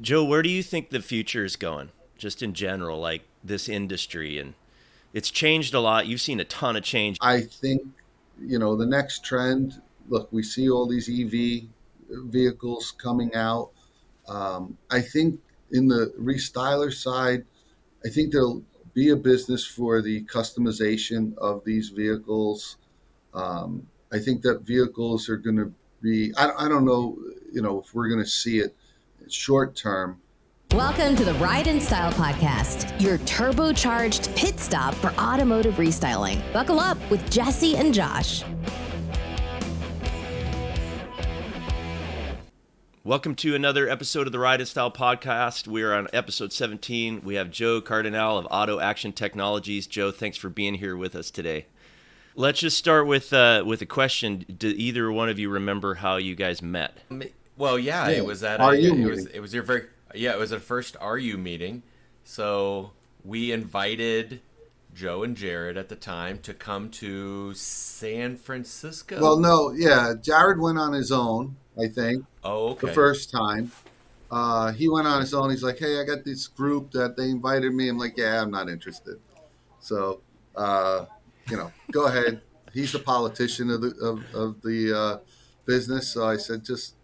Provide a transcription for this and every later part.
Joe, where do you think the future is going? Just in general, like this industry, and it's changed a lot. You've seen a ton of change. I think, the next trend, look, we see all these EV vehicles coming out. I think in the restyler side, I think there'll be a business for the customization of these vehicles. I think that vehicles are going to be, I don't know, if we're going to see it short term. Welcome to the Ride and Style Podcast, your turbocharged pit stop for automotive restyling. Buckle up with Jesse and Josh. Welcome to another episode of the Ride and Style Podcast. We are on episode 17. We have Joe Cardinal of Auto Action Technologies. Joe, thanks for being here with us today. Let's just start with a question. Do either one of you remember how you guys met? Well, yeah, Yeah. it was at Are a you it was meeting? it was your very yeah, it was a first RU meeting. So we invited Joe and Jared at the time to come to San Well, Francisco. no, yeah, Jared went on his own, I think, Oh, the okay. first time. He went on his own. He's like, "Hey, I got this group that they invited me." I'm like, "Yeah, I'm not interested." So, go ahead. He's the politician of the business. So I said, just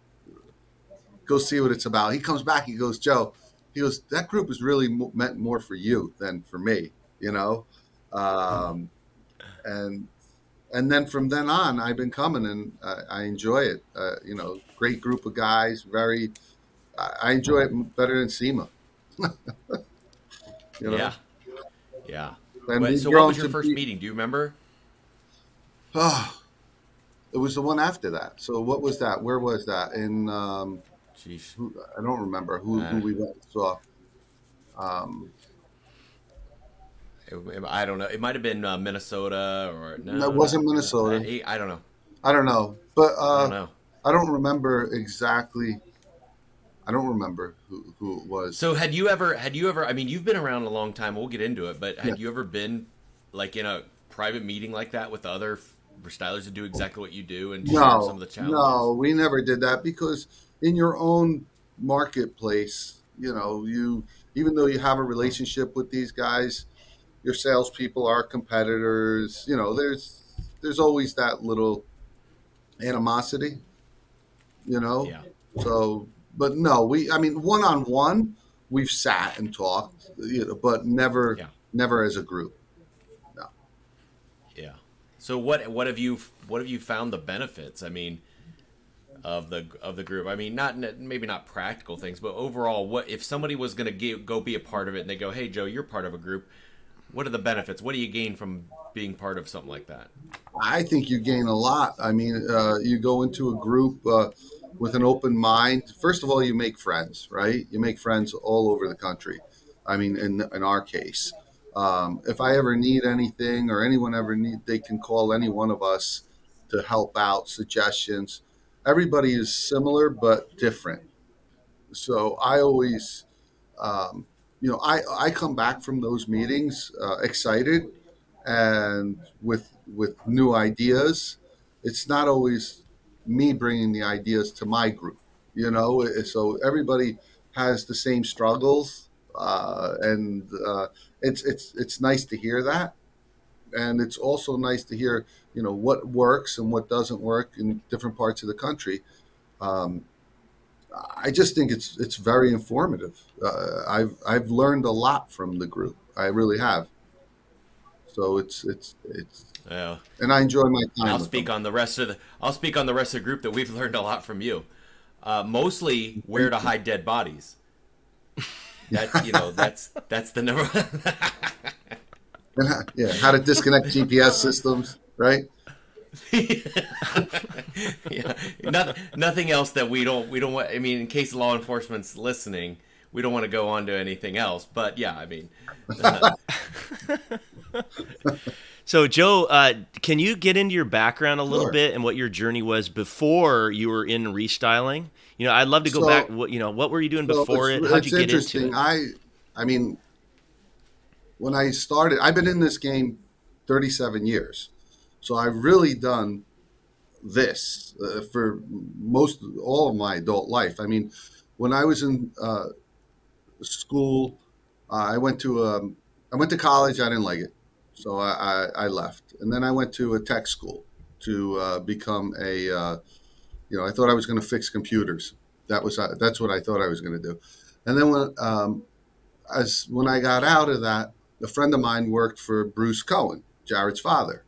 go see what it's about. He comes back. He goes, "Joe," he goes, "that group is really meant more for you than for me." You know, um, and and then from then on, I've been coming, and I enjoy it. Great group of guys. I enjoy it better than SEMA. You Yeah, know, yeah. and we've So what grown was your to first be. meeting? Do you remember? Oh, it was the one after that. So what was that? Where was that? Sheesh. I don't remember who Uh, we went and saw. Um, I don't know. It might have been Minnesota or that no, wasn't not. Minnesota. I don't know. I don't know, but I don't know. I don't remember exactly. I don't remember who it was. So had you ever I mean you've been around a long time, we'll get into it, but Yeah. had you ever been like in a private meeting like that with other restylers to do exactly what you do and share some No, of the challenges? no, we never did that because in your own marketplace, you even though you have a relationship with these guys, your salespeople are competitors. There's always that little animosity. You know, Yeah. so but no, I mean, one on one, we've sat and talked, but never Yeah. never as a group. No. Yeah. So what have you found the benefits? I mean, of the group. I mean, not maybe not practical things, but overall, what if somebody was going to go be a part of it and they go, "Hey, Joe, you're part of a group. What are the benefits? What do you gain from being part of something like that?" I think you gain a lot. I mean, you go into a group with an open mind. First of all, you make friends, right? You make friends all over the country. I mean, in our case, if I ever need anything or anyone ever need, they can call any one of us to help out, suggestions. Everybody is similar but different. So I always, I come back from those meetings excited and with new ideas. It's not always me bringing the ideas to my group, so everybody has the same struggles, and it's nice to hear that, and it's also nice to hear what works and what doesn't work in different parts of the country. um, I just think it's very informative. I've learned a lot from the group. I really have. So it's Yeah. and I enjoy my And time with them. I'll speak on the rest of the group that we've learned a lot from you. Mostly where Thank to you. hide dead bodies. That's the number. Yeah, how to disconnect GPS systems, right? Yeah, nothing else that we don't want. I mean, in case law enforcement's listening, we don't want to go on to anything else. But yeah, I mean, So, Joe, can you get into your background a little Sure. bit and what your journey was before you were in restyling? I'd love to go back. So What were you doing so before it? How'd you it's get into interesting. it? I mean, when I started, I've been in this game 37 years. So I've really done this for most all of my adult life. I mean, when I was in school. I went to college. I didn't like it, so I left. And then I went to a tech school to become a. I thought I was going to fix computers. That's what I thought I was going to do. And then when I got out of that, a friend of mine worked for Bruce Cohen, Jared's father,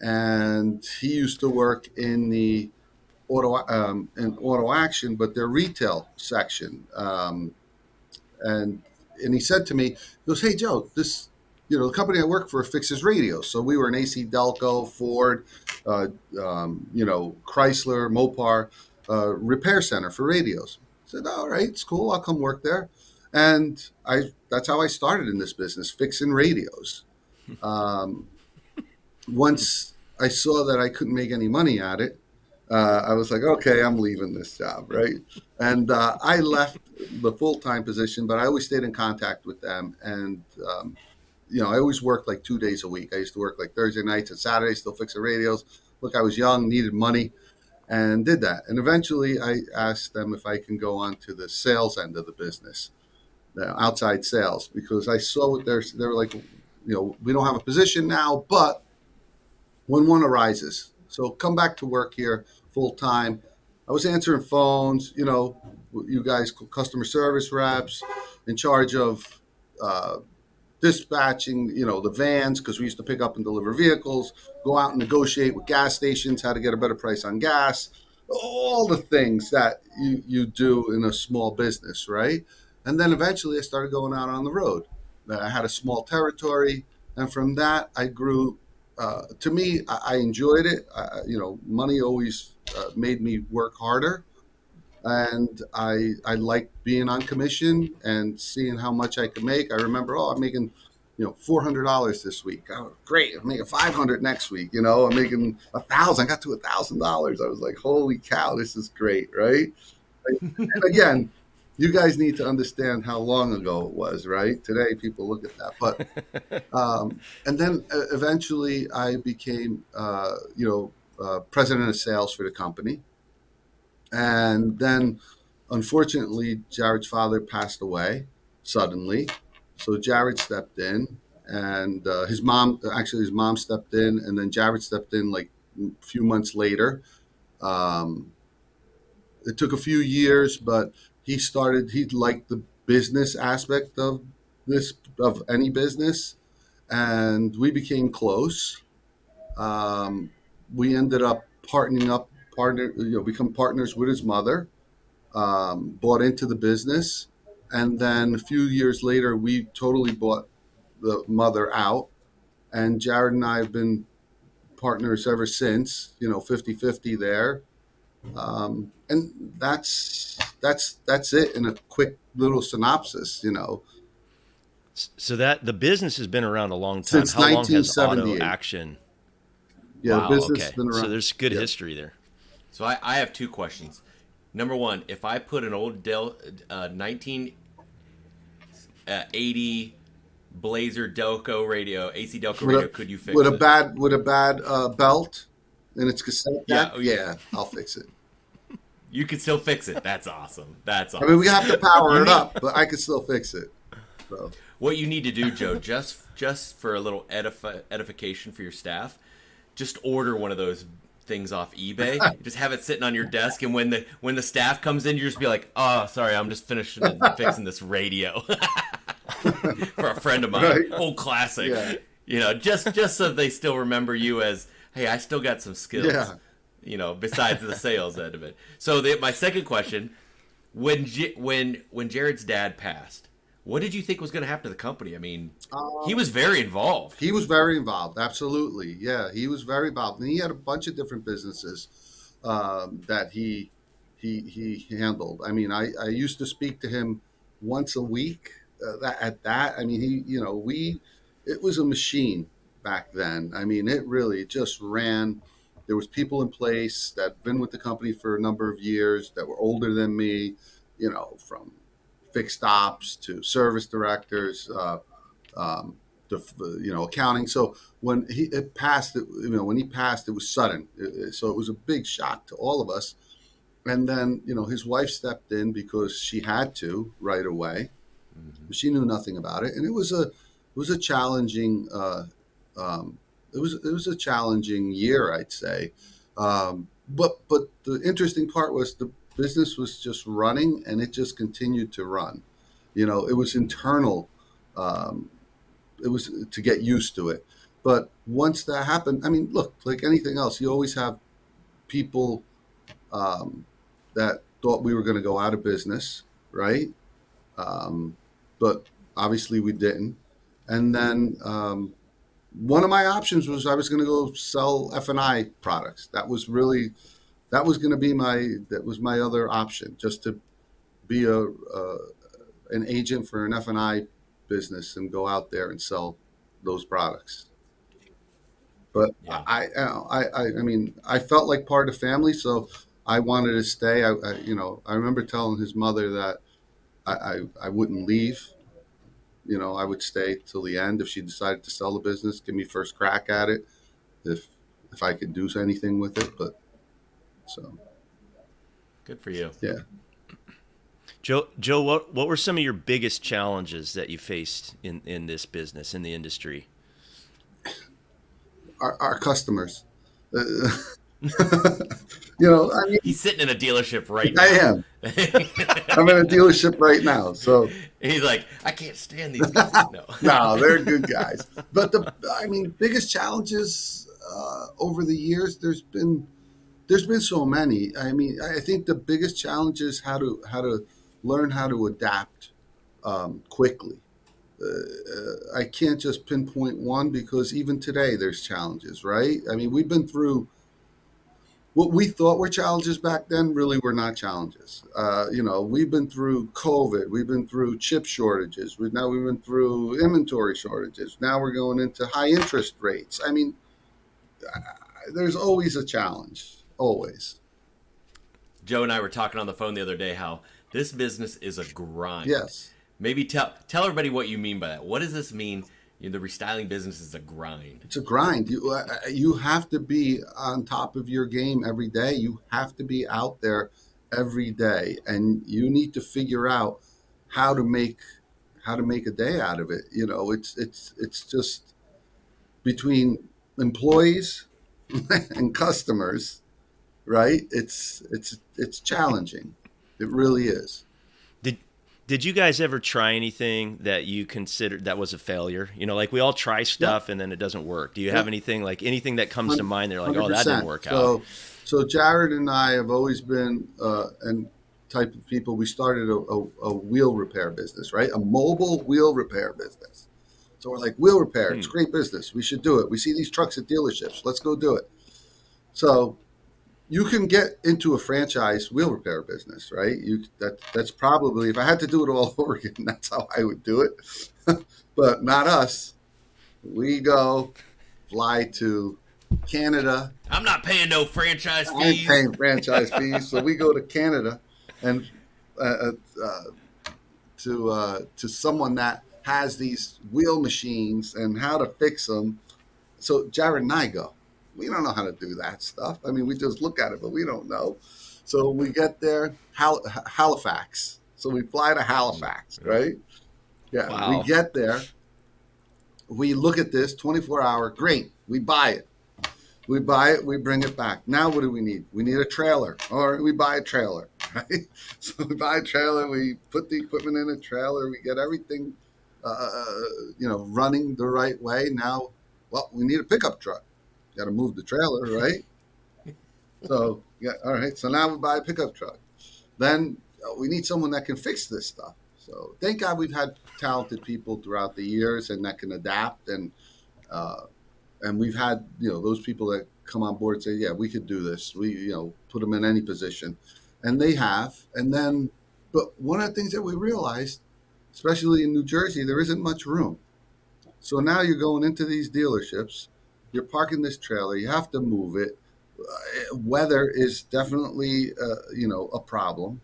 and he used to work in the auto action, but their retail section. And he said to me, he goes, "Hey Joe, the company I work for fixes radios." So we were an AC Delco, Ford, Chrysler, Mopar repair center for radios. I said, "All right, it's cool. I'll come work there." And that's how I started in this business, fixing radios. Once I saw that I couldn't make any money at it, I was like, okay, I'm leaving this job, right? And I left the full-time position, but I always stayed in contact with them. And, I always worked like 2 days a week. I used to work like Thursday nights and Saturdays, still fixing radios. Look, I was young, needed money, and did that. And eventually I asked them if I can go on to the sales end of the business, the outside sales, because I saw what they were like, we don't have a position now, but when one arises. So come back to work here full time. I was answering phones, you guys, customer service reps, in charge of dispatching, the vans, because we used to pick up and deliver vehicles, go out and negotiate with gas stations, how to get a better price on gas, all the things that you do in a small business, right? And then eventually I started going out on the road. I had a small territory, and from that I grew. To me, I enjoyed it. Money always made me work harder, and I liked being on commission and seeing how much I could make. I remember, I'm making, $400 this week. Oh, great! I'm making $500 next week. I'm making $1,000. I got to $1,000. I was like, holy cow, this is great, right? And again, you guys need to understand how long ago it was, right? Today, people look at that. But and then eventually I became, president of sales for the company. And then, unfortunately, Jared's father passed away suddenly. So Jared stepped in, and his mom stepped in, and then Jared stepped in like a few months later. It took a few years, but he liked the business aspect of any business, and we became close. We ended up become partners with his mother, bought into the business, and then a few years later, we totally bought the mother out, and Jared and I have been partners ever since, 50-50 there. And that's it in a quick little synopsis, So that the business has been around a long time. Since How long has Auto 1978. Action? Yeah, Wow, the business okay. has been around. So there's good Yeah. history there. So I have two questions. Number one, if I put an old 1980 Blazer Delco radio, AC Delco radio, could you fix with it? with a bad belt and its cassette deck? Yeah, I'll fix it. You can still fix it. That's awesome. That's I awesome. mean, we have to power it up, but I can still fix it. So. What you need to do, Joe, just for a little edification for your staff, just order one of those things off eBay. Just have it sitting on your desk, and when the staff comes in, you just be like, "Oh, sorry, I'm just finishing fixing this radio for a friend of mine, Right. old classic." Yeah. Just so they still remember you as, "Hey, I still got some skills." Yeah. Besides the sales end of it. So my second question: when Jared's dad passed, what did you think was going to happen to the company? I mean, he was very involved. He was very involved. Absolutely. Yeah, he was very involved. And he had a bunch of different businesses that he handled. I mean, I used to speak to him once a week I mean, it was a machine back then. I mean, it really just ran. There was people in place that had been with the company for a number of years that were older than me, from fixed ops to service directors, accounting. So when he passed, it was sudden. So it was a big shock to all of us. And then, his wife stepped in because she had to right away. She knew nothing about it, and it was a challenging it was a challenging year, I'd say. But the interesting part was the business was just running, and it just continued to run. It was internal. Um, it was to get used to it. But once that happened, I mean, look, like anything else, you always have people um, that thought we were going to go out of business, right? Um, but obviously we didn't. And then one of my options was I was going to go sell F&I products. That was going to be my other option, just to be an agent for an F&I business and go out there and sell those products. But Yeah. I mean, I felt like part of the family, so I wanted to stay. I remember telling his mother that I wouldn't leave. I would stay till the end. If she decided to sell the business, give me first crack at it, if I could do anything with it. But so Good for you. yeah, Joe, what were some of your biggest challenges that you faced in this business, in the industry? our customers. I mean, He's sitting in a dealership right now. I am. I'm in a dealership right now, so He's like, I can't stand these guys. No. no, they're good guys. But biggest challenges over the years, there's been so many. I mean, I think the biggest challenge is how to learn how to adapt quickly. I can't just pinpoint one, because even today there's challenges, right? I mean, we've been through what we thought were challenges back then really were not challenges. We've been through COVID. We've been through chip shortages. We've been through inventory shortages. Now we're going into high interest rates. I mean, there's always a challenge, always. Joe and I were talking on the phone the other day how this business is a grind. Yes. Maybe tell everybody what you mean by that. What does this mean? The restyling business is a grind. It's a grind. You have to be on top of your game every day. You have to be out there every day, and you need to figure out how to make a day out of it. It's just between employees and customers, right? It's challenging. It really is. Did you guys ever try anything that you considered that was a failure? Like we all try stuff and then it doesn't work. Do you have anything that comes to mind? They're like, 100%. Oh, that didn't work out. So Jared and I have always been and type of people. We started a wheel repair business, right? A mobile wheel repair business. So we're like, wheel repair, it's great business. We should do it. We see these trucks at dealerships. Let's go do it. So you can get into a franchise wheel repair business, right? That's probably, if I had to do it all over again, that's how I would do it. But not us. We go fly to Canada. I'm not paying no franchise fees. I ain't paying franchise fees, so we go to Canada and to someone that has these wheel machines and how to fix them. So Jared and I go. We don't know how to do that stuff. I mean, we just look at it, but we don't know. So we get there, Halifax. So we fly to Halifax, right? Yeah, wow. We get there. We look at this 24-hour. Great. We buy it. We bring it back. Now what do we need? We need a trailer, or we buy a trailer, right? So we buy a trailer. We put the equipment in a trailer. We get everything, running the right way. Now, well, we need a pickup truck. Got to move the trailer, right? So, yeah, all right. So now we buy a pickup truck. Then we need someone that can fix this stuff. So thank God we've had talented people throughout the years and that can adapt. And we've had, those people that come on board and say, yeah, we could do this. We, put them in any position. And they have. And then, but one of the things that we realized, especially in New Jersey, there isn't much room. So now you're going into these dealerships. You're parking this trailer. You have to move it. Weather is definitely, a problem.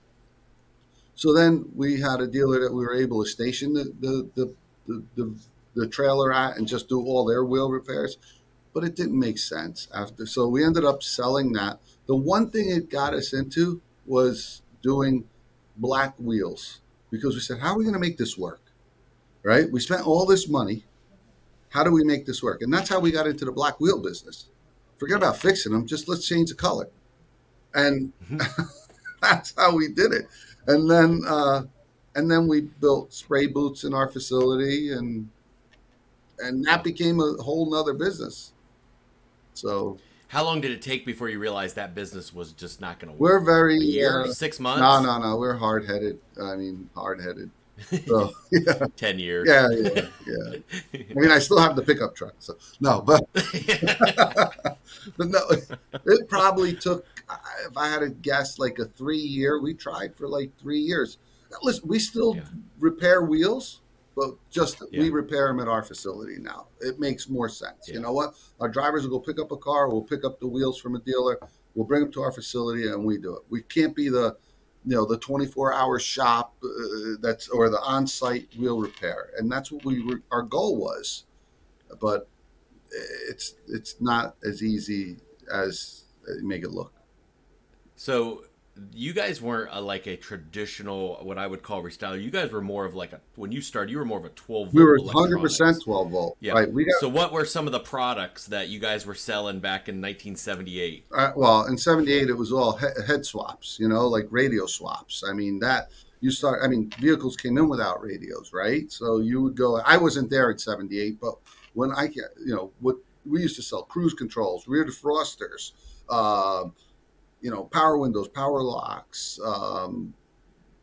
So then we had a dealer that we were able to station the trailer at and just do all their wheel repairs, but it didn't make sense after. So we ended up selling that. The one thing it got us into was doing black wheels, because we said, how are we going to make this work? right? We spent all this money. How do we make this work? And that's how we got into the black wheel business. Forget about fixing them. Just let's change the color. And that's how we did it. And then we built spray booths in our facility, and that became a whole nother business. So How long did it take before you realized that business was just not going to we're work? very A year? 6 months? no. We're hard headed. I mean, hard headed. So yeah, 10 years. yeah. I mean, I still have the pickup truck. So no, but but no, it probably took. If I had to guess, like a 3 year. We tried for like 3 years. Now, listen, we still Yeah. repair wheels, but just Yeah. we repair them at our facility now. It makes more sense. Yeah. You know what? Our drivers will go pick up a car. We'll pick up the wheels from a dealer. We'll bring them to our facility, and we do it. We can't be the 24-hour shop or the on-site wheel repair, and that's what our goal was. But it's not as easy as you make it look. So you guys weren't like a traditional, what I would call restyler. You guys were more of like when you started, you were more of a 12 We volt were electronics. 100% 12 volt. Yeah. Right. So what were some of the products that you guys were selling back in 1978? Well, in 78, it was all head swaps, like radio swaps. I mean, vehicles came in without radios, right? So you would go, I wasn't there at 78, but when what we used to sell cruise controls, rear defrosters, power windows, power locks.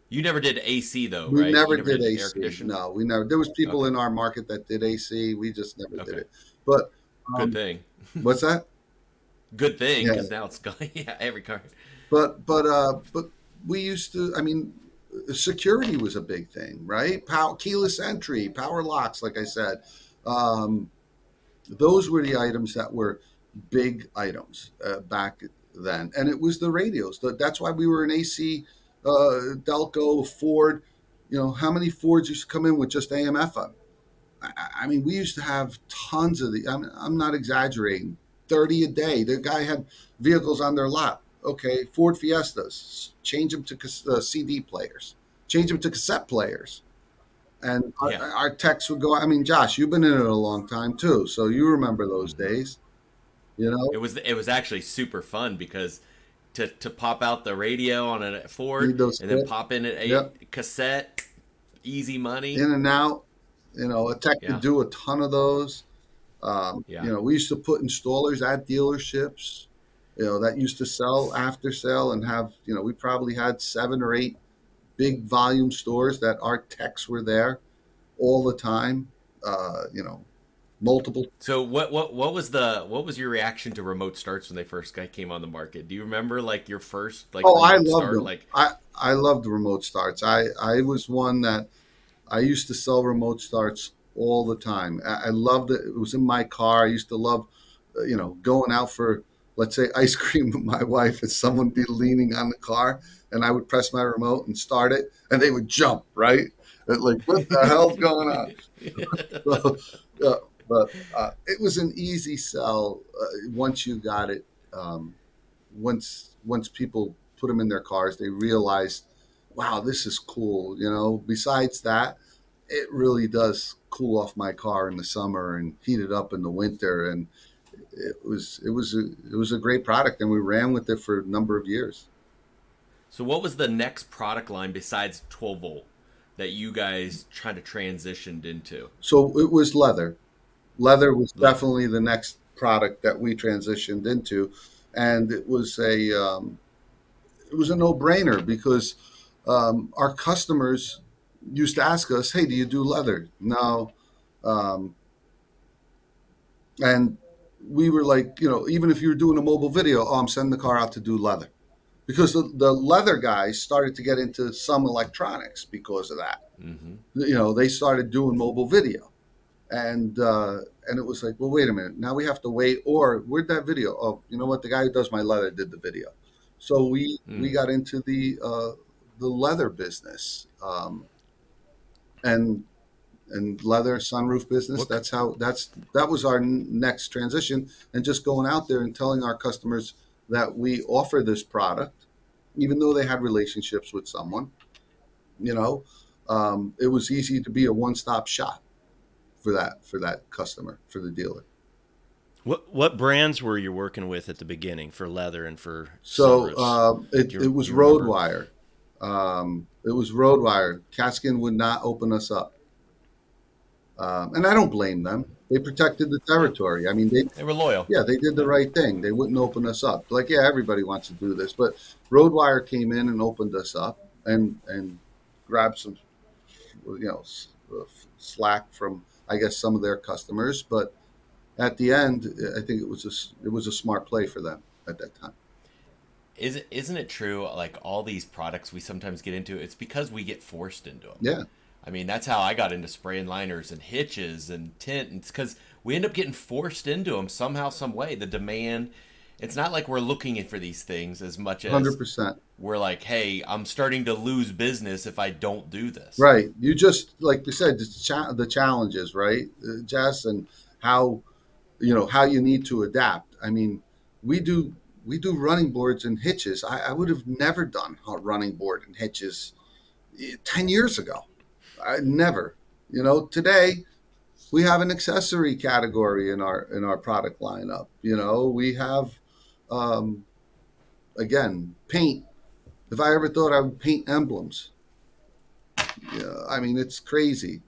You never did AC though, We right? never You never did air AC. conditioning? No, we never. There was people Okay. in our market that did AC. We just never did Okay. it. But Good thing. what's that? Good thing, Yeah. because now it's gone. Yeah, every car. But we used to. I mean, security was a big thing, right? Keyless entry, power locks. Like I said, those were the items that were big items back then, and it was the radios. That's why we were an AC, Delco, Ford. How many Fords used to come in with just AM FM? I mean, we used to have tons of the. I'm not exaggerating. 30 a day. The guy had vehicles on their lot. Okay, Ford Fiestas. Change them to CD players. Change them to cassette players. And Yeah. our techs would go. I mean, Josh, you've been in it a long time too, so you remember those days. You know, It was actually super fun because to pop out the radio on a Ford Need those and then sticks. pop in a Yep. cassette, easy money. in and out. A tech Yeah. could do a ton of those. Yeah. We used to put installers at dealerships, that used to sell after sale and have, we probably had 7 or 8 big volume stores that our techs were there all the time, multiple. So what was your reaction to remote starts when they first came on the market? Do you remember like your first like Oh, I remote loved start? them. Like I loved remote starts. I was one that I used to sell remote starts all the time. I loved it. It was in my car. I used to love, going out for, let's say, ice cream with my wife, and someone be leaning on the car, and I would press my remote and start it, and they would jump, right? Like, what the hell's going on? So, but it was an easy sell once you got it. Once people put them in their cars, they realized, wow, this is cool. Besides that, it really does cool off my car in the summer and heat it up in the winter. And it was a great product, and we ran with it for a number of years. So what was the next product line besides 12 volt that you guys tried to transitioned into? So it was leather. Leather was Leather. definitely the next product that we transitioned into, and it was a no-brainer because our customers used to ask us, "Hey, do you do leather?" No, and we were like, even if you were doing a mobile video, oh, I'm sending the car out to do leather, because the leather guys started to get into some electronics because of that. Mm-hmm. They started doing mobile video, and it was like, well, wait a minute, now we have to wait, or where'd that video? Oh, you know what? The guy who does my leather did the video. So we got into the leather business, and leather sunroof business. That was our next transition, and just going out there and telling our customers that we offer this product, even though they had relationships with someone, it was easy to be a one-stop shop for that customer, for the dealer. What brands were you working with at the beginning for leather and for So sunroofs? it was You remember? Roadwire. It was Roadwire. Caskin would not open us up, and I don't blame them. They protected the Yeah. territory. I mean, they They were loyal. yeah, they did the Yeah. right thing. They wouldn't open us up. Like, yeah, everybody wants to do this, but Roadwire came in and opened us up and grabbed some, slack from, I guess, some of their customers. But at the end, I think it was a smart play for them at that time. Isn't it true? Like all these products we sometimes get into, it's because we get forced into them. Yeah, I mean, that's how I got into spray and liners and hitches and tint. It's because we end up getting forced into them somehow, some way. The demand. It's not like we're looking for these things as much as 100%. we're like, hey, I'm starting to lose business if I don't do this. Right. You just, like you said, the challenges, right, Jess, and how how you need to adapt. I mean, we do we do running boards and hitches. I would have never done a running board and hitches 10 years ago. I never. Today we have an accessory category in our product lineup. We have um, again paint. If I ever thought I would paint emblems, I mean it's crazy.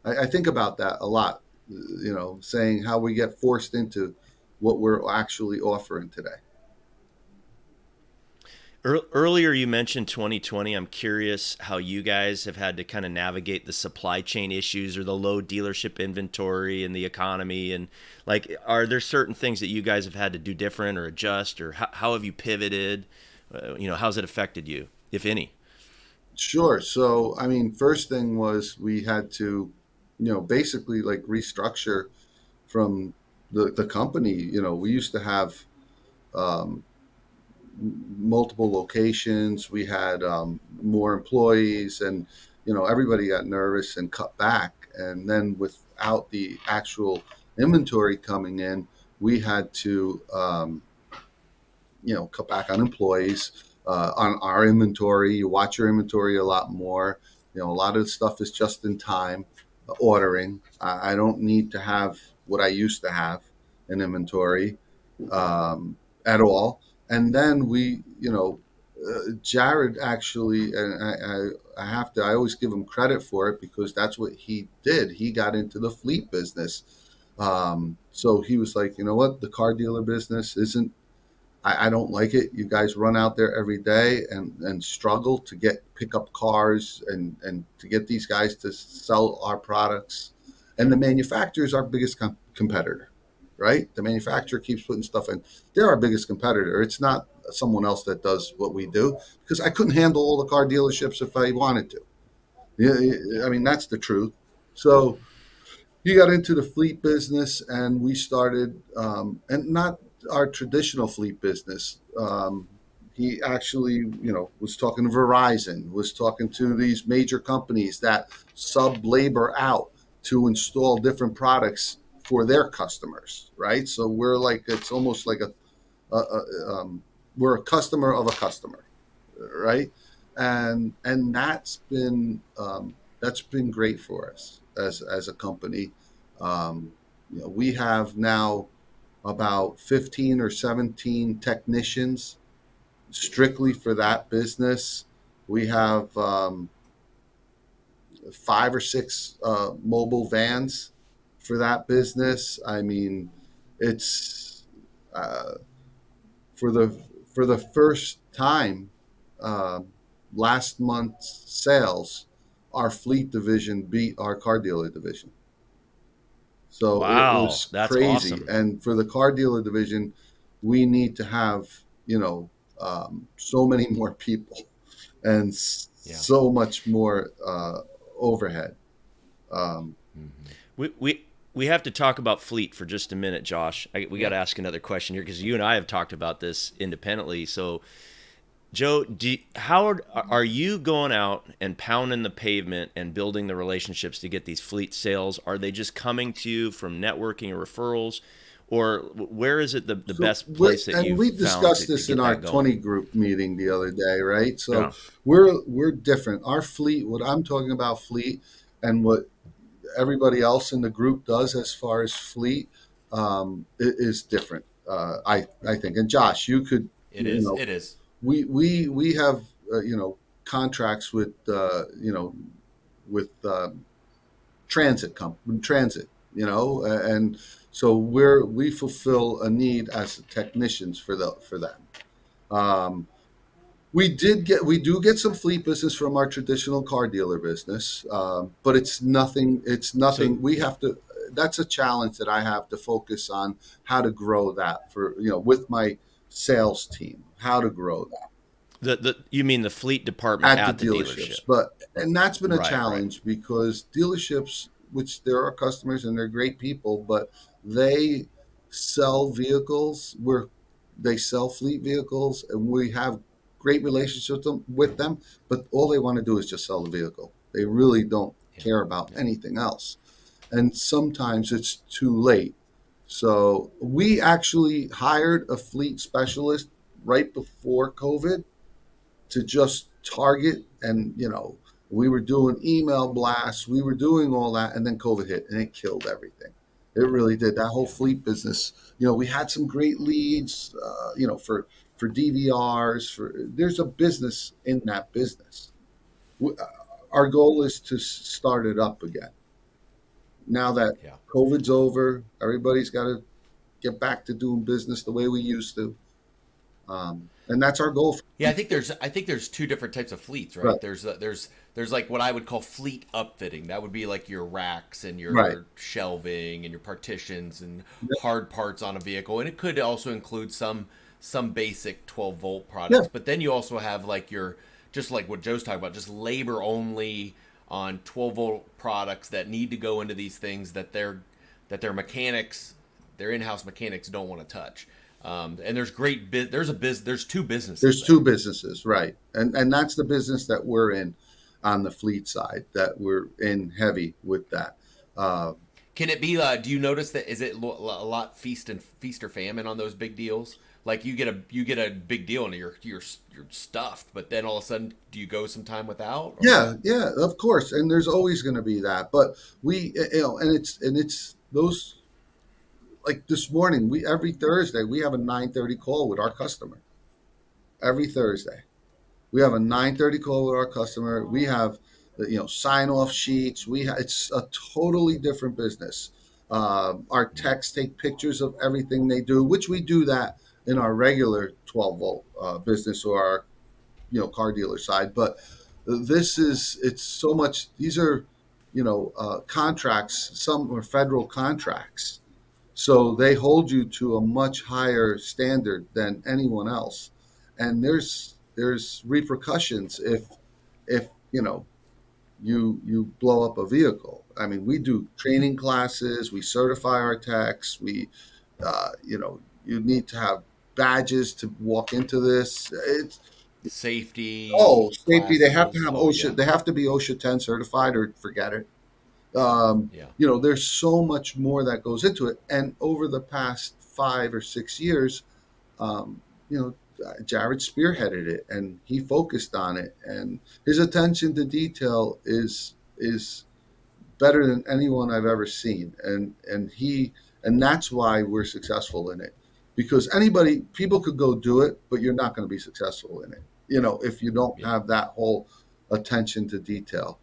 I think about that a lot. Saying how we get forced into what we're actually offering today. Earlier, you mentioned 2020. I'm curious how you guys have had to kind of navigate the supply chain issues or the low dealership inventory and the economy. And like, are there certain things that you guys have had to do different or adjust, or how have you pivoted? How's it affected you, if any? Sure. So, I mean, first thing was we had to, basically like restructure from the company. We used to have um, multiple locations. We had more employees, and everybody got nervous and cut back. And then without the actual inventory coming in, we had to cut back on employees, on our inventory. You watch your inventory a lot more. A lot of the stuff is just in time ordering. I don't need to have what I used to have in inventory at all. And then Jared actually, and I always give him credit for it because that's what he did. He got into the fleet business. So he was like, you know what, the car dealer business isn't, I don't like it. You guys run out there every day and struggle to pick up cars and to get these guys to sell our products. And the manufacturer is our biggest competitor, right? The manufacturer keeps putting stuff in. They're our biggest competitor. It's not someone else that does what we do because I couldn't handle all the car dealerships if I wanted to. Yeah, I mean, that's the truth. So he got into the fleet business and we started, and not our traditional fleet business. He actually, was talking to Verizon, was talking to these major companies that sub labor out to install different products for their customers, right? So we're like, it's almost like we're a customer of a customer, right? And that's been great for us as a company. We have now about 15 or 17 technicians strictly for that business. We have 5 or 6 mobile vans for that business. I mean, it's for the first time, uh, last month's sales, our fleet division beat our car dealer division. So it Wow, was that's crazy. awesome. And for the car dealer division, we need to have, so many more people and Yeah. so much more overhead. Um, We have to talk about fleet for just a minute, Josh. We got Yeah. to ask another question here because you and I have talked about this independently. So, Joe, how are you going out and pounding the pavement and building the relationships to get these fleet sales? Are they just coming to you from networking or referrals? or where is it the So best place that and you've we found discussed to this in get our that going? 20 group meeting the other day, right? So Yeah. we're different. Our fleet, what I'm talking about fleet, and what everybody else in the group does as far as fleet, is different. I think. And Josh, you could, It is. It is. we have contracts with with transit, and so we fulfill a need as technicians for them. Um, we do get some fleet business from our traditional car dealer business, but it's nothing. It's So nothing. We yeah, have to. That's a challenge that I have to focus on how to grow that with my sales team, how to grow that the you mean the fleet department at the at the dealership? dealerships. And that's been a Right, right. challenge because dealerships, which there are customers and they're great people, but they sell vehicles. They sell fleet vehicles, and we have great relationships with them. But all they want to do is just sell the vehicle. They really don't Yeah. care about Yeah. anything else. And sometimes it's too late. So we actually hired a fleet specialist right before COVID to just target, and we were doing email blasts, we were doing all that, and then COVID hit and it killed everything. It really did. That whole Yeah. fleet business, we had some great leads, for DVRs. There's a business in that business. Our goal is to start it up again. Now that Yeah. COVID's over, everybody's got to get back to doing business the way we used to, and that's our goal. Yeah, I think there's two different types of fleets, Right, right? There's like what I would call fleet upfitting. That would be like your racks and right. your shelving and your partitions and hard parts on a vehicle, and it could also include some basic 12-volt Yeah, products. But then you also have like your, just like what Joe's talking about, just labor only on 12-volt products that need to go into these things that their mechanics, their in-house mechanics don't want to touch. And there's two businesses there's two there. businesses, right? And that's the business that we're in on the fleet side, that we're in heavy with that. Uh, Can it be? Do you notice that? Is it a lot feast or famine on those big deals? Like you get a big deal and you're stuffed, but then all of a sudden, do you go some time without? Or yeah, yeah, of course. And there's always going to be that, but and it's those, like this morning, we every Thursday we have a 9:30 call with our customer. Every Thursday. We have a 9:30 call with our customer. We have sign off sheets. It's a totally different business. Our techs take pictures of everything they do, which we do that in our regular 12-volt business, or our car dealer side. But it's so much. These are contracts. Some are federal contracts, so they hold you to a much higher standard than anyone else. And there's repercussions if you blow up a vehicle. I mean, we do training classes, we certify our techs, you need to have badges to walk into this. It's safety safety. They have to classes? have Oh OSHA. yeah, They have to be OSHA 10 certified, or forget it. yeah, There's so much more that goes into it. And over the past 5 or 6 years, um, you know, Jared spearheaded it, and he focused on it, and his attention to detail is better than anyone I've ever seen, and that's why we're successful in it. Because people could go do it, but you're not going to be successful in it. If you don't yeah. have that whole attention to detail,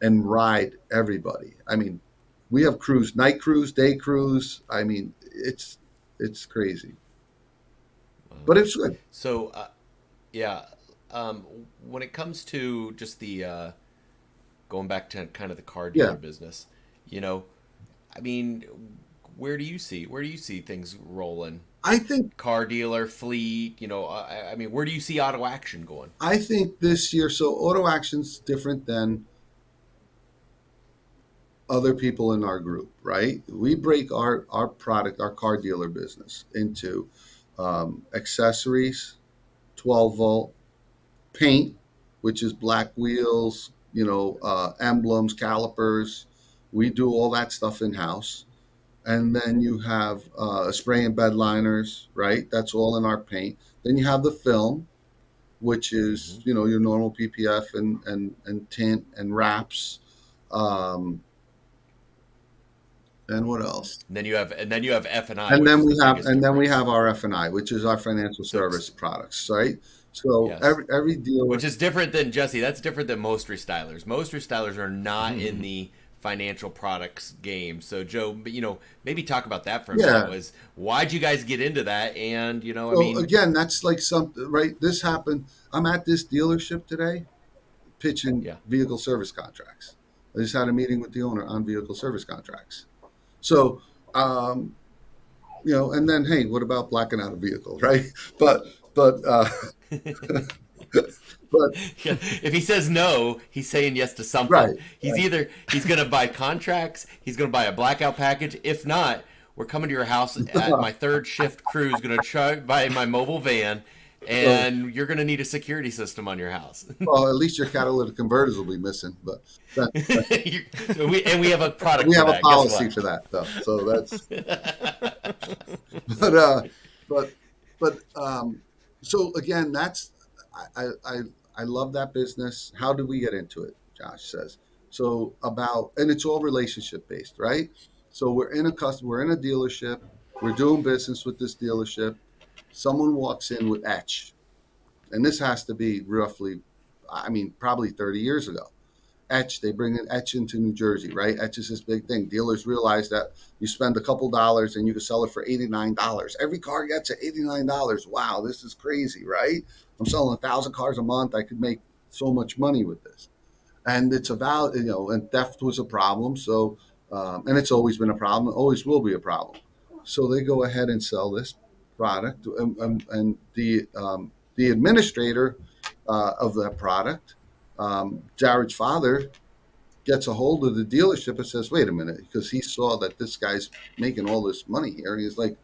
and ride everybody. I mean, we have crews, night crews, day crews. I mean, it's crazy, but it's good. So yeah, when it comes to just the going back to kind of the car Yeah, dealer business, you know, I mean, where do you see things rolling? I think Car dealer, fleet, I mean, where do you see auto action going? I think this year. So Auto Action's different than other people in our group, right? We break our product, our car dealer business, into accessories, 12-volt, paint, which is black wheels, emblems, calipers. We do all that stuff in house. And then you have spray and bed liners, right? That's all in our paint. Then you have the film, which is, Hmm. your normal PPF and tint and wraps. Um, and what else? And then you have F&I, which is the biggest And then we difference. have our F&I, which is our financial So service products, right? So yes, every dealer, which is different than Jesse. That's different than most restylers. Most restylers are not in Mhm. the financial products game. So Joe, maybe talk about that for a minute. yeah. Was why'd you guys get into that? And I So mean, again, that's like something, right? This happened. I'm at this dealership today pitching yeah, vehicle service contracts. I just had a meeting with the owner on vehicle service contracts. So, um, and then, hey, what about blacking out a vehicle, right? But, but, but, yeah. If he says no, he's saying yes to something. right. He's gonna buy contracts. He's gonna buy a blackout package. If not, we're coming to your house at my third shift crew is gonna try buy my mobile van, So, and you're gonna need a security system on your house. well, at least your catalytic converters will be missing, but that, we have a product we for have a that. Guess policy what? for that, though. So that's, but, uh, but, but, so again, that's, I, I, I love that business. How did we get into it? Josh says. So and it's all relationship based, right? So we're in a dealership. We're doing business with this dealership. Someone walks in with etch, and this has to be roughly, I mean, probably 30 years ago. Etch, they bring an etch into New Jersey, right? Etch is this big thing. Dealers realize that you spend a couple dollars and you can sell it for $89. Every car gets at $89. Wow, this is crazy, right? I'm selling 1,000 cars a month. I could make so much money with this. And it's about, and theft was a problem. So, and it's always been a problem, always will be a problem. So they go ahead and sell this product. And the administrator of that product, Jared's father, gets a hold of the dealership and says, wait a minute, because he saw that this guy's making all this money here. And he's like,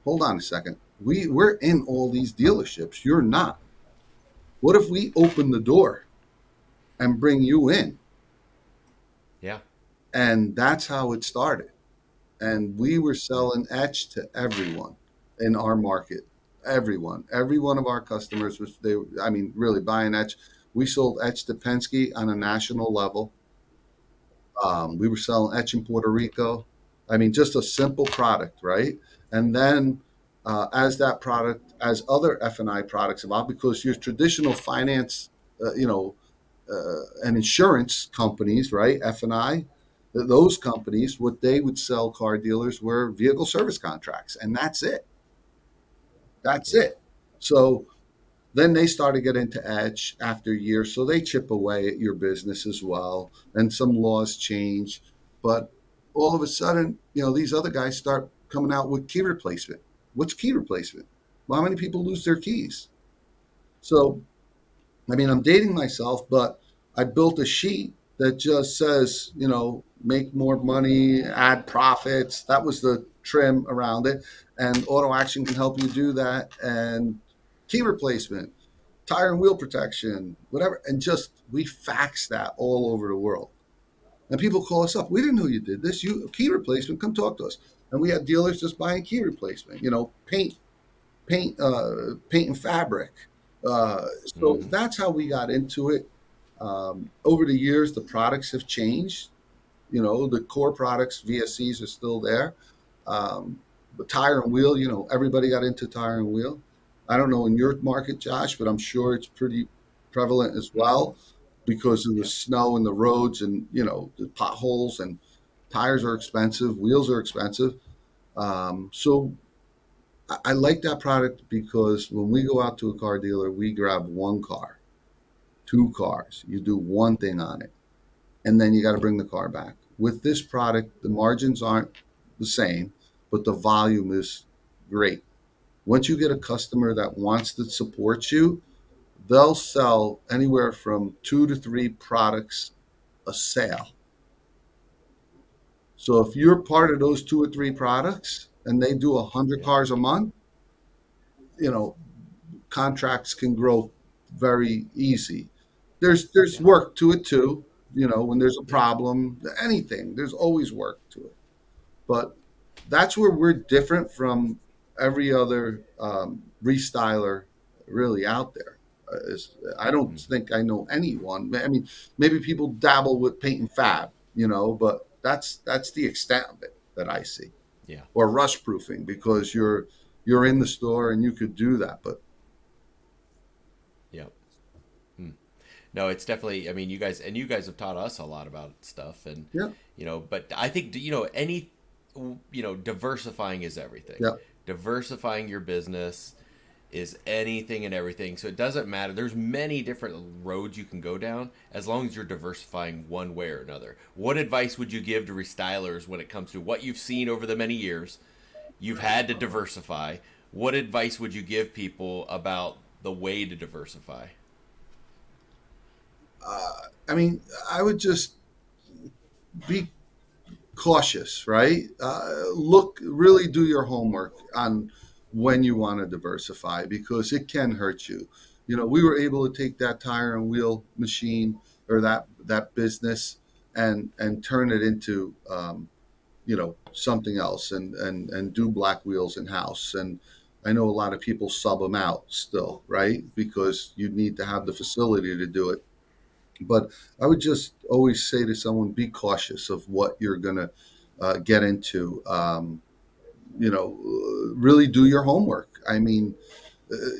hold on a second. We're in all these dealerships. You're not. What if we open the door and bring you in? Yeah, And that's how it started. And we were selling etch to everyone in our market. Everyone. Every one of our customers was I mean, really buying etch. We sold etch to Penske on a national level. We were selling etch in Puerto Rico. I mean, just a simple product, right? And then as other F&I products evolved, because your traditional finance, and insurance companies, right, F&I, those companies, what they would sell car dealers were vehicle service contracts, and that's it. That's yeah, it. So then they start to get into edge after years, so they chip away at your business as well, and some laws change. But all of a sudden, these other guys start coming out with key replacement. What's key replacement? Well, how many people lose their keys? So, I mean, I'm dating myself, but I built a sheet that just says, make more money, add profits. That was the trim around it. And Auto Action can help you do that. And key replacement, tire and wheel protection, whatever. And just we fax that all over the world. And people call us up. We didn't know you did this. You key replacement, come talk to us. And we had dealers just buying key replacement, paint and fabric. So hmm, that's how we got into it. Over the years, the products have changed. The core products, VSCs, are still there. The tire and wheel, everybody got into tire and wheel. I don't know in your market, Josh, but I'm sure it's pretty prevalent as well because of the yeah, snow and the roads and, the potholes and tires are expensive, wheels are expensive. So I like that product because when we go out to a car dealer, we grab one car, two cars. You do one thing on it, and then you got to bring the car back. With this product, the margins aren't the same, but the volume is great. Once you get a customer that wants to support you, they'll sell anywhere from 2 to 3 products a sale. So if you're part of those 2 or 3 products and they do 100 yeah, cars a month, you know, contracts can grow very easy. There's yeah, work to it too. When there's a yeah. problem, anything, there's always work to it. But that's where we're different from every other restyler really out there. I don't think I know anyone. I mean, maybe people dabble with paint and fab, but that's the extent of it that I see. Yeah. Or rust proofing, because you're in the store and you could do that, but Yeah. Hmm. No, it's definitely. I mean, you guys have taught us a lot about stuff, and yeah, but I think diversifying is everything. yeah. Diversifying your business is anything and everything. So it doesn't matter. There's many different roads you can go down as long as you're diversifying one way or another. What advice would you give to restylers when it comes to what you've seen over the many years? You've had to diversify. What advice would you give people about the way to diversify? I mean, I would just be cautious, right? Really do your homework on when you want to diversify, because it can hurt you. We were able to take that tire and wheel machine, or that business, and turn it into something else, and do black wheels in house. And I know a lot of people sub them out still, right? Because you need to have the facility to do it. But I would just always say to someone, be cautious of what you're going to get into. Really do your homework. I mean,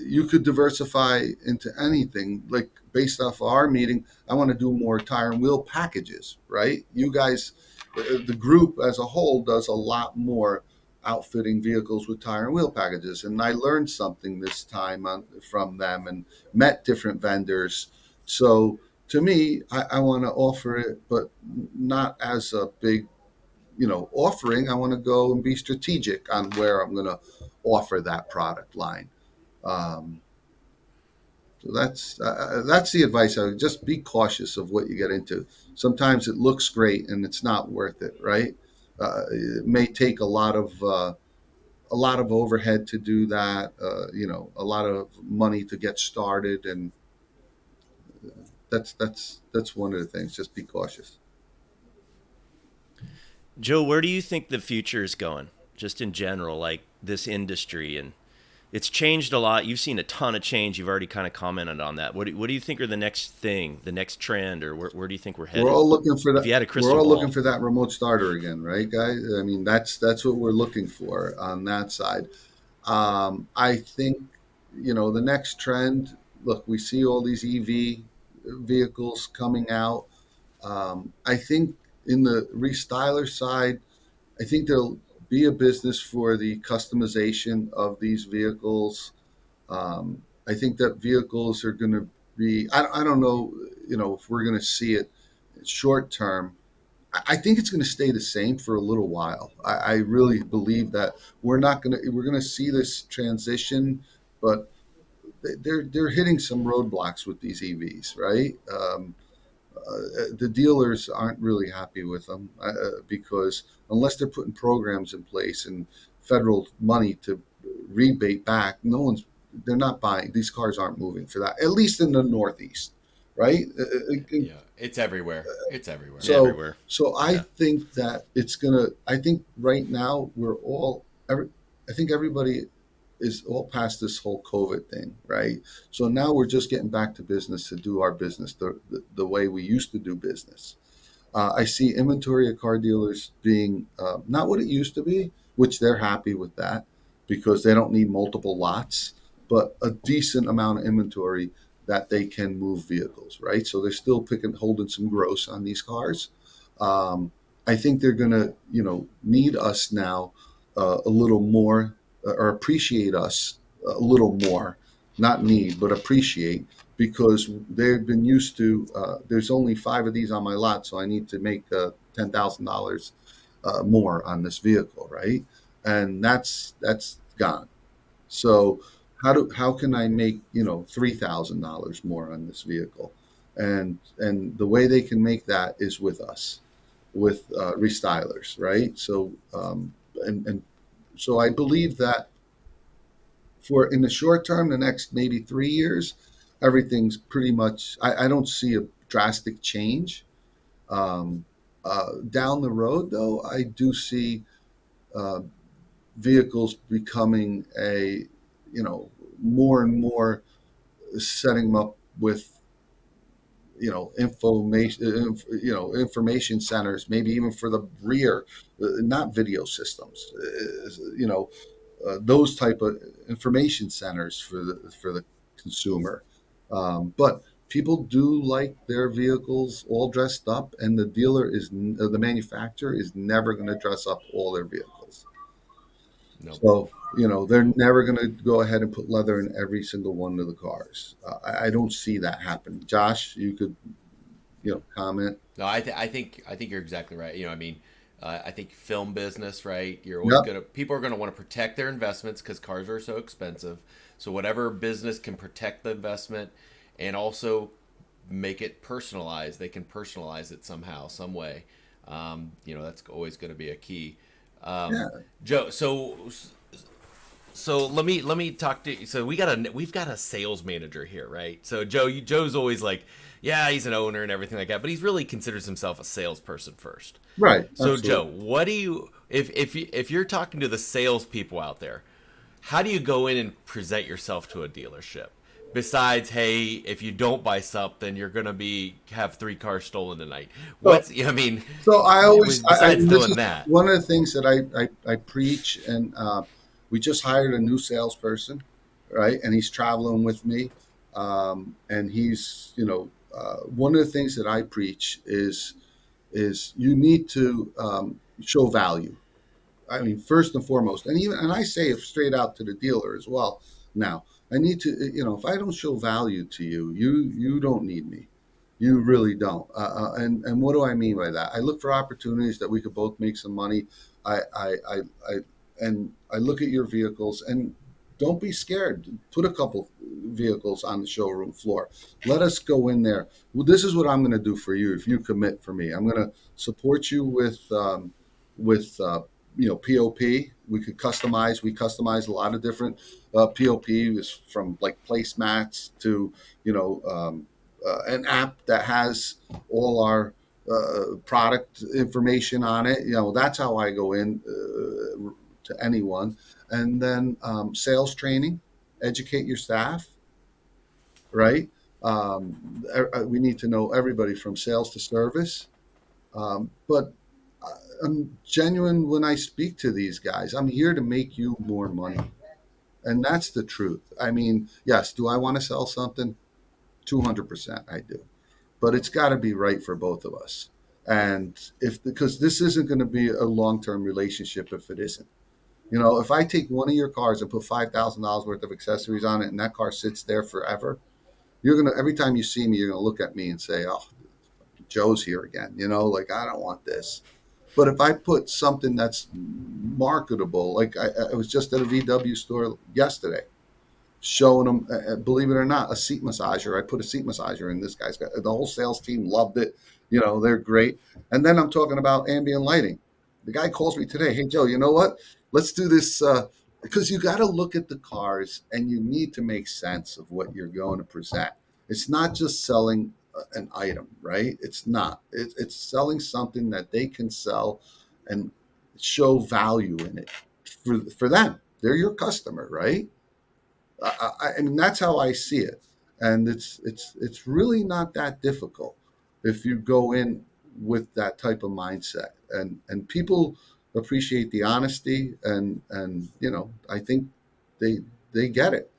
you could diversify into anything. Like, based off our meeting, I want to do more tire and wheel packages, right? You guys, the group as a whole, does a lot more outfitting vehicles with tire and wheel packages. And I learned something this time from them, and met different vendors. So to me, I want to offer it, but not as a big, offering. I want to go and be strategic on where I'm going to offer that product line. Um, so that's the advice. I would just be cautious of what you get into. Sometimes it looks great and it's not worth it, right? It may take a lot of overhead to do that. A lot of money to get started, and that's one of the things. Just be cautious. Joe, where do you think the future is going, just in general, like this industry? And it's changed a lot. You've seen a ton of change. You've already kind of commented on that. What do you think are the next thing, the next trend, or where do you think we're headed? We're all looking for If that. you had a We're crystal all ball. looking for that remote starter again, right, guys? I mean, that's what we're looking for on that side. I think the next trend. Look, we see all these EV vehicles coming out. I think in the restyler side, I think there'll be a business for the customization of these vehicles. I think that vehicles are going to be. I don't know. If we're going to see it short term. I think it's going to stay the same for a little while. I really believe that we're going to see this transition, but they're hitting some roadblocks with these EVs, right? The dealers aren't really happy with them, because unless they're putting programs in place and federal money to rebate back, they're not buying. These cars aren't moving for that, at least in the Northeast, right? Yeah, it's everywhere. It's everywhere. Yeah, So, everywhere. I think that I think right now I think everybody is all past this whole COVID thing, right? So now we're just getting back to business, to do our business the way we used to do business. I see inventory at car dealers being not what it used to be, which they're happy with that, because they don't need multiple lots, but a decent amount of inventory that they can move vehicles, right? So they're still holding some gross on these cars. I think they're going to, need us now a little more, or appreciate us a little more, not need, but appreciate, because they've been used to, there's only 5 of these on my lot, so I need to make $10,000 more on this vehicle, right? And that's gone. So how can I make $3,000 more on this vehicle? And the way they can make that is with us, with restylers, right? So and so I believe that for in the short term, the next maybe 3 years, everything's pretty much. I don't see a drastic change. Down the road, though, I do see vehicles becoming more and more setting them up with information centers, maybe even for the rear, not video systems, those type of information centers for the consumer. But people do like their vehicles all dressed up, and the manufacturer is never going to dress up all their vehicles. Nope. So they're never going to go ahead and put leather in every single one of the cars. I don't see that happening. Josh, you could comment. No, I think you're exactly right. I think film business, right? You're always people are gonna want to protect their investments because cars are so expensive. So whatever business can protect the investment and also make it personalized, they can personalize it somehow, some way. That's always going to be a key. Joe, so let me talk to you. So we've got a sales manager here, right? So Joe's always like, yeah, he's an owner and everything like that, but he really considers himself a salesperson first. Right. So absolutely. Joe, what do you if you're talking to the salespeople out there, how do you go in and present yourself to a dealership? Besides, hey, if you don't buy something, you're gonna have 3 cars stolen tonight. So I always besides doing that, one of the things that I preach, and we just hired a new salesperson, right? And he's traveling with me, and he's one of the things that I preach is you need to show value. I mean, first and foremost, and I say it straight out to the dealer as well. Now, I need to, if I don't show value to you, you don't need me. You really don't. And what do I mean by that? I look for opportunities that we could both make some money. I look at your vehicles, and don't be scared. Put a couple vehicles on the showroom floor. Let us go in there. Well, this is what I'm going to do for you if you commit for me. I'm going to support you with POP. We could customize. We customize a lot of different POP, from like placemats to an app that has all our product information on it. That's how I go in to anyone. And then sales training, educate your staff, right? We need to know everybody from sales to service. But I'm genuine when I speak to these guys. I'm here to make you more money. And that's the truth. I mean, yes, do I want to sell something? 200% I do. But it's got to be right for both of us. And because this isn't going to be a long-term relationship if it isn't. If I take one of your cars and put $5,000 worth of accessories on it and that car sits there forever, every time you see me, you're going to look at me and say, oh, Joe's here again. Like, I don't want this. But if I put something that's marketable, like I was just at a VW store yesterday, showing them, believe it or not, a seat massager. I put a seat massager in. This guy's got, the whole sales team loved it. They're great. And then I'm talking about ambient lighting. The guy calls me today. Hey, Joe, you know what? Let's do this, because you got to look at the cars and you need to make sense of what you're going to present. It's not just selling an item, right? It's not. It's selling something that they can sell and show value in it for them. They're your customer, right? I mean, that's how I see it, and it's really not that difficult if you go in with that type of mindset, and people appreciate the honesty, and I think they get it.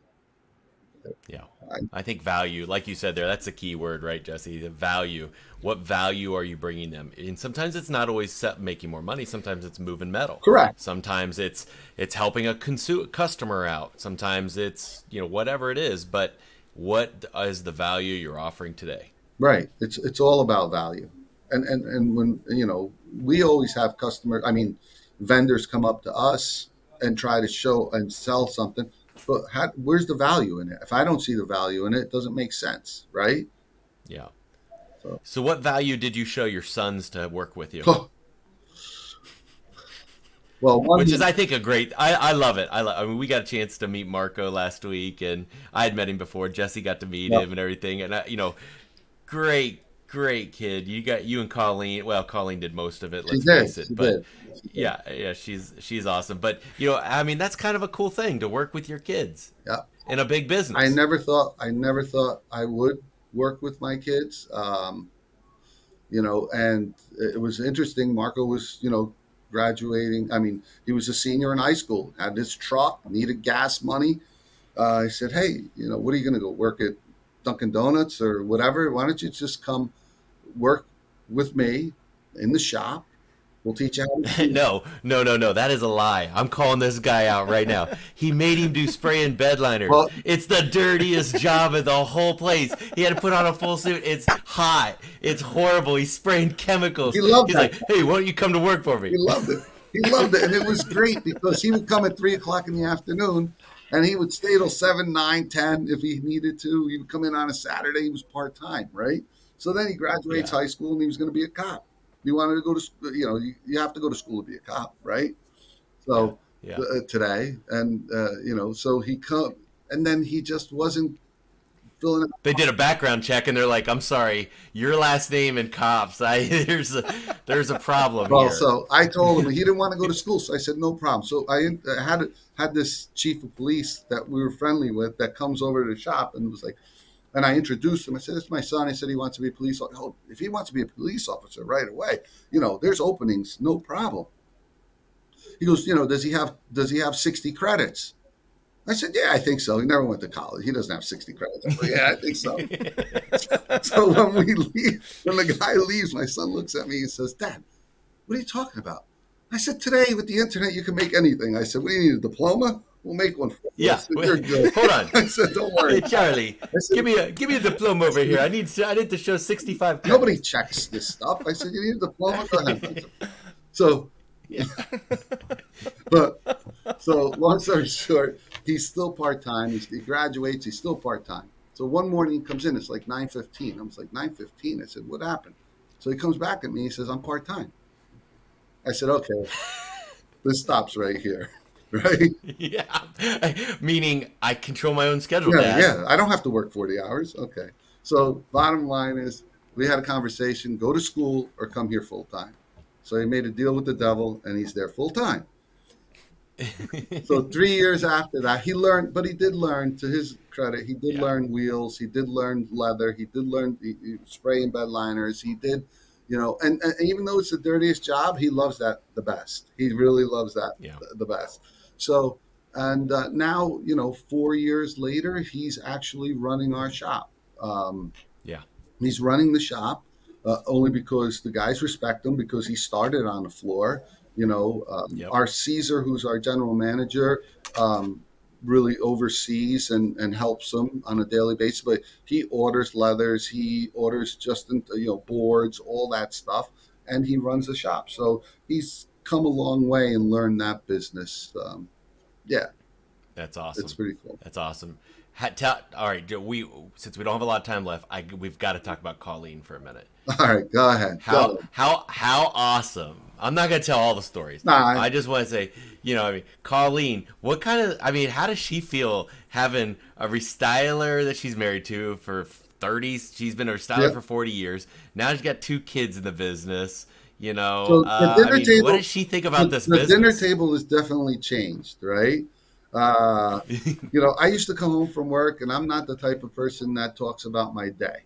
Yeah. I think value, like you said there, that's the key word, right, Jesse? The value. What value are you bringing them? And sometimes it's not always making more money. Sometimes it's moving metal. Correct. Sometimes it's helping a customer out. Sometimes it's whatever it is. But what is the value you're offering today? Right. It's all about value. And when we always have vendors come up to us and try to show and sell something. But where's the value in it? If I don't see the value in it, it doesn't make sense, right? Yeah. So what value did you show your sons to work with you? Well, which is, I think, a great. I love it. I mean, we got a chance to meet Marco last week, and I had met him before. Jesse got to meet him and everything, and great great kid. You and Colleen. Well, Colleen did most of it. She Let's did. face it. She But did. She did. yeah, she's awesome. But I mean, that's kind of a cool thing to work with your kids Yeah. in a big business. I never thought I would work with my kids. And it was interesting. Marco was, graduating. I mean, he was a senior in high school, had his truck, needed gas money. I said, hey, what are you going to go work at Dunkin' Donuts or whatever? Why don't you just come work with me in the shop? We'll teach you how to do No. That is a lie. I'm calling this guy out right now. He made him do spraying bed liners. Well- It's the dirtiest job of the whole place. He had to put on a full suit. It's hot. It's horrible. He's spraying chemicals. He loved He's that. like, hey, why don't you come to work for me? He loved it. He loved it. And it was great because he would come at 3:00 in the afternoon and he would stay till 7, 9, 10 if he needed to. He would come in on a Saturday. He was part-time, right? So then he graduates high school and he was going to be a cop. He wanted to go to school. You have to go to school to be a cop, right? So today, and, so he come, and then he just wasn't filling it. They did a background check and they're like, I'm sorry, your last name and cops. There's a problem Well, here. so I told him he didn't want to go to school. So I said, no problem. So I had this chief of police that we were friendly with that comes over to the shop and was like, and I introduced him. I said, "It's my son." I said, "He wants to be a police officer." Oh, if he wants to be a police officer right away, there's openings, no problem. He goes, does he have 60 credits? I said, "Yeah, I think so." He never went to college. He doesn't have 60 credits. I said, "Yeah, I think so." So when the guy leaves, my son looks at me and says, "Dad, what are you talking about?" I said, "Today with the internet, you can make anything." I said, "What do you need, a diploma? We'll make one for you." Yeah. Said, "You're good." Hold on. I said, "Don't worry." Hey, Charlie, said, give me a diploma over here. I need to show 65 credits. Nobody checks this stuff. I said, "You need a diploma? Go ahead." So, so long story short, he's still part-time. He graduates. He's still part-time. So one morning he comes in. It's like 9:15. I was like, 9:15? I said, "What happened?" So he comes back at me. He says, "I'm part-time." I said, "Okay, this stops right here." Right? Yeah. Meaning I control my own schedule, Yeah, Dad. yeah. I don't have to work 40 hours. Okay. So bottom line is we had a conversation, go to school or come here full time. So he made a deal with the devil and he's there full time. So 3 years after that, he learned, but he did learn, to his credit, he did learn wheels. He did learn leather. He did learn spraying bed liners. He did, and even though it's the dirtiest job, he loves that the best. He really loves that the best. So, and now, 4 years later, he's actually running our shop. He's running the shop only because the guys respect him, because he started on the floor. Our Caesar, who's our general manager, really oversees and helps him on a daily basis. But he orders leathers, he orders boards, all that stuff, and he runs the shop. So he's come a long way and learned that business. That's awesome. It's pretty cool. That's awesome. All right, since we don't have a lot of time left, we've got to talk about Colleen for a minute. All right, go ahead. How awesome. I'm not going to tell all the stories. Nah, I just want to say, Colleen, how does she feel having a restyler that she's married to for 30s? She's been a restyler for 40 years. Now she's got 2 kids in the business. So the dinner table, what does she think about this business? The dinner table has definitely changed, right? I used to come home from work, and I'm not the type of person that talks about my day.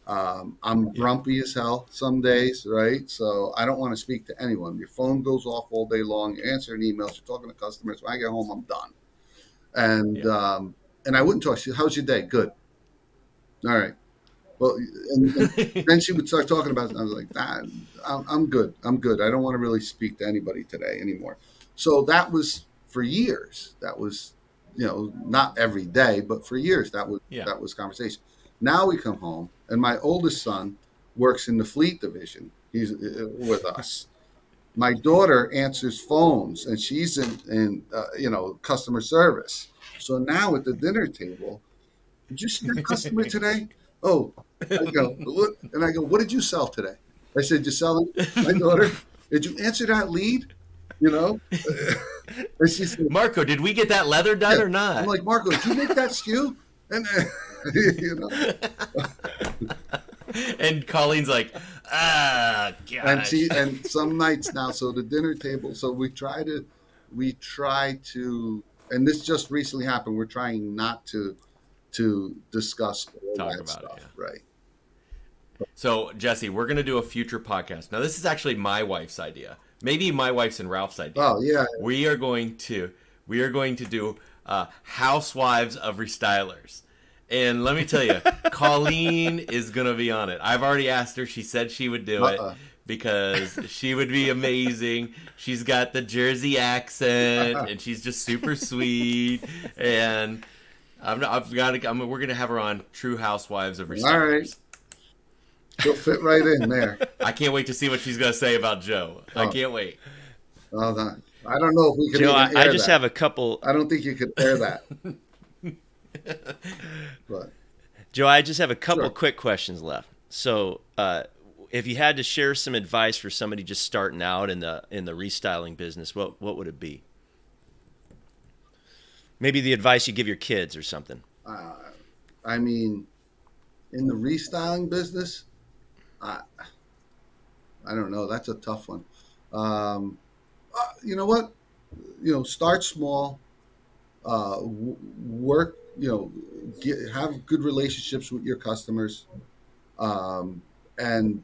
I'm grumpy as hell some days, right? So I don't want to speak to anyone. Your phone goes off all day long. You're answering emails. You're talking to customers. When I get home, I'm done. And I wouldn't talk. She, "How's your day?" "Good." "All right." Well, and then she would start talking about it. And I was like, I'm good. I'm good. I don't want to really speak to anybody today anymore. So that was for years. That was, not every day, but for years that was conversation. Now we come home, and my oldest son works in the fleet division. He's with us. My daughter answers phones, and she's in customer service. So now at the dinner table, "Did you see that customer today?" "Oh," I go, "What?" And I go, "What did you sell today?" I said, "You selling?" My daughter, "Did you answer that lead?" And she said, "Marco, did we get that leather done or not?" I'm like, "Marco, did you make that SKU?" And And Colleen's like, ah, gosh. And some nights now, so the dinner table, so we try to, and this just recently happened. We're trying not to discuss all Talk that about it, stuff, yeah. right? So, Jesse, we're going to do a future podcast. Now, this is actually my wife's idea. Maybe my wife's and Ralph's idea. Oh yeah. We are going to do housewives of restylers. And let me tell you, Colleen is going to be on it. I've already asked her. She said she would do it because she would be amazing. She's got the Jersey accent, and she's just super sweet. And we're going to have her on True Housewives of Restylers. All right. She'll fit right in there. I can't wait to see what she's going to say about Joe. I can't wait. Well done. I don't know if we can Joe, even air I just that. have a couple. I don't think you could air that. But Joe, I just have a couple Sure. quick questions left. So, if you had to share some advice for somebody just starting out in the restyling business, what would it be? Maybe the advice you give your kids or something. I mean, in the restyling business, I don't know. That's a tough one. You know what? Start small. Work. Have good relationships with your customers. And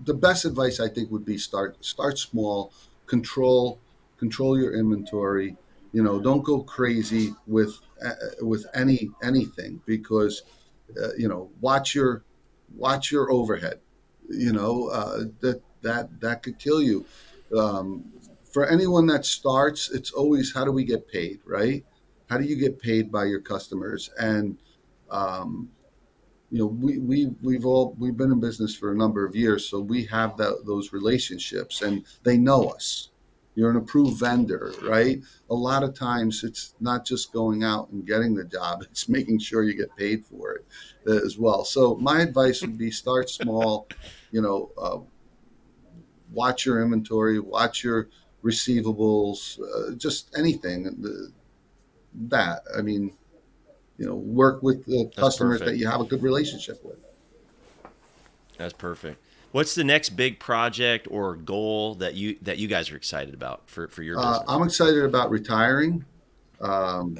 the best advice I think would be start small. Control your inventory. Don't go crazy with anything because watch your overhead. That could kill you. For anyone that starts, it's always how do we get paid, right? How do you get paid by your customers? And we've been in business for a number of years, so we have those relationships, and they know us. You're an approved vendor, right? A lot of times, it's not just going out and getting the job; it's making sure you get paid for it as well. So my advice would be start small. Watch your inventory, watch your receivables, just anything. Work with the customers perfect. that you have a good relationship with. That's perfect. What's the next big project or goal that you guys are excited about for your business? I'm excited about retiring. I'm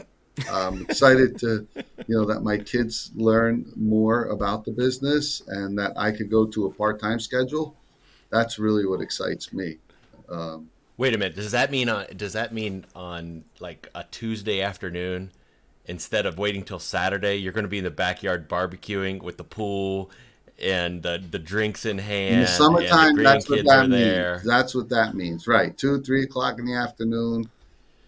excited to, that my kids learn more about the business and that I could go to a part-time schedule. That's really what excites me. Wait a minute. Does that mean on like a Tuesday afternoon, instead of waiting till Saturday, you're going to be in the backyard barbecuing with the pool and the drinks in hand? In the summertime, and the that's what grandkids that are there. means. That's what that means, right? 2, 3 o'clock in the afternoon.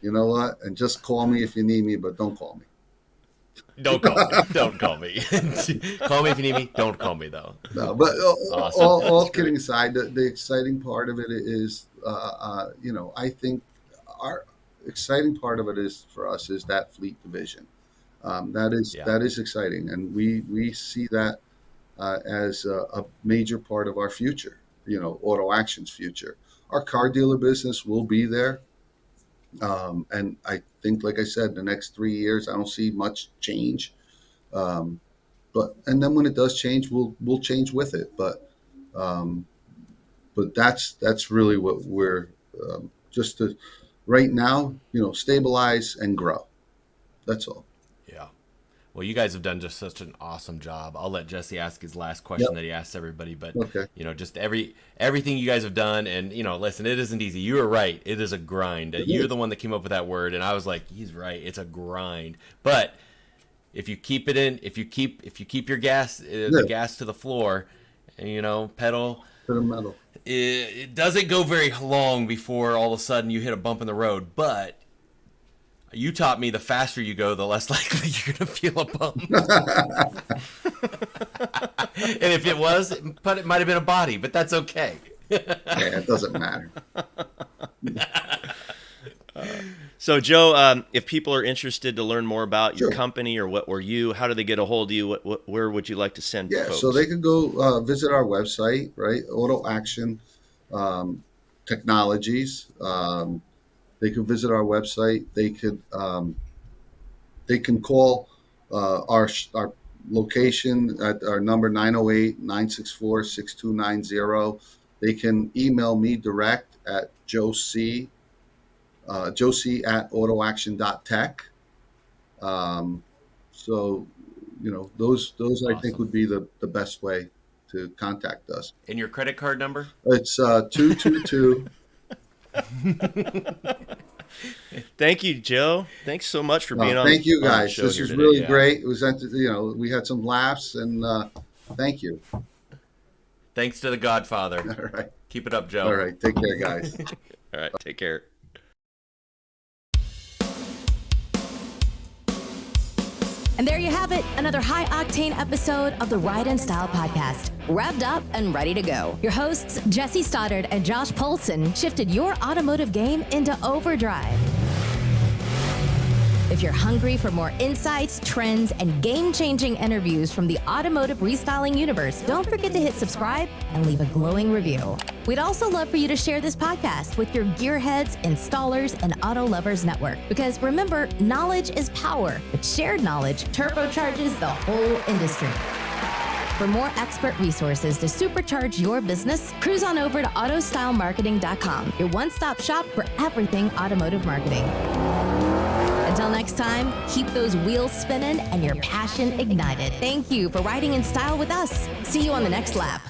You know what? And just call me if you need me, but don't call me. Don't call me. Don't call me. Call me if you need me. Don't call me though. No, but Awesome. all kidding aside, the exciting part of it is, I think our exciting part of it is for us is that fleet division. That is exciting, and we see that as a major part of our future. Auto Action's future. Our car dealer business will be there. And I think, like I said, the next 3 years, I don't see much change. And then when it does change, we'll change with it. But that's really what we're just to right now, stabilize and grow. That's all. Yeah. Well, you guys have done just such an awesome job. I'll let Jesse ask his last question that he asks everybody, but Okay. just everything you guys have done, and listen, it isn't easy. You were right. It is a grind. You're the one that came up with that word, and I was like, he's right. It's a grind. But if you keep it in, if you keep your gas, the gas to the floor, and pedal To the metal. it doesn't go very long before all of a sudden you hit a bump in the road, but you taught me the faster you go, the less likely you're going to feel a bump. And if it was, it might have been a body, but that's okay. Yeah, it doesn't matter. So, Joe, if people are interested to learn more about your Sure. company or you, how do they get a hold of you? Where would you like to send Yeah, folks? so they could go visit our website, right? Auto Action Technologies. They could visit our website. They can call our location at our number 908-964-6290. They can email me direct at joec at autoaction.tech. So, those I think Awesome. would be the best way to contact us. And your credit card number? It's 222. Thank you, Joe. Thanks so much for being on. Thank you, on the guys. show This here was today. really Yeah. great. It was, we had some laughs, and thank you. Thanks to the Godfather. All right. Keep it up, Joe. All right. Take care, guys. All right, take care. And there you have it, another high-octane episode of the Ride and Style podcast, revved up and ready to go. Your hosts, Jesse Stoddard and Josh Polson, shifted your automotive game into overdrive. If you're hungry for more insights, trends, and game-changing interviews from the automotive restyling universe, don't forget to hit subscribe and leave a glowing review. We'd also love for you to share this podcast with your gearheads, installers, and auto lovers network. Because remember, knowledge is power, but shared knowledge turbocharges the whole industry. For more expert resources to supercharge your business, cruise on over to autostylemarketing.com, your one-stop shop for everything automotive marketing. Until next time, keep those wheels spinning and your passion ignited. Thank you for riding in style with us. See you on the next lap.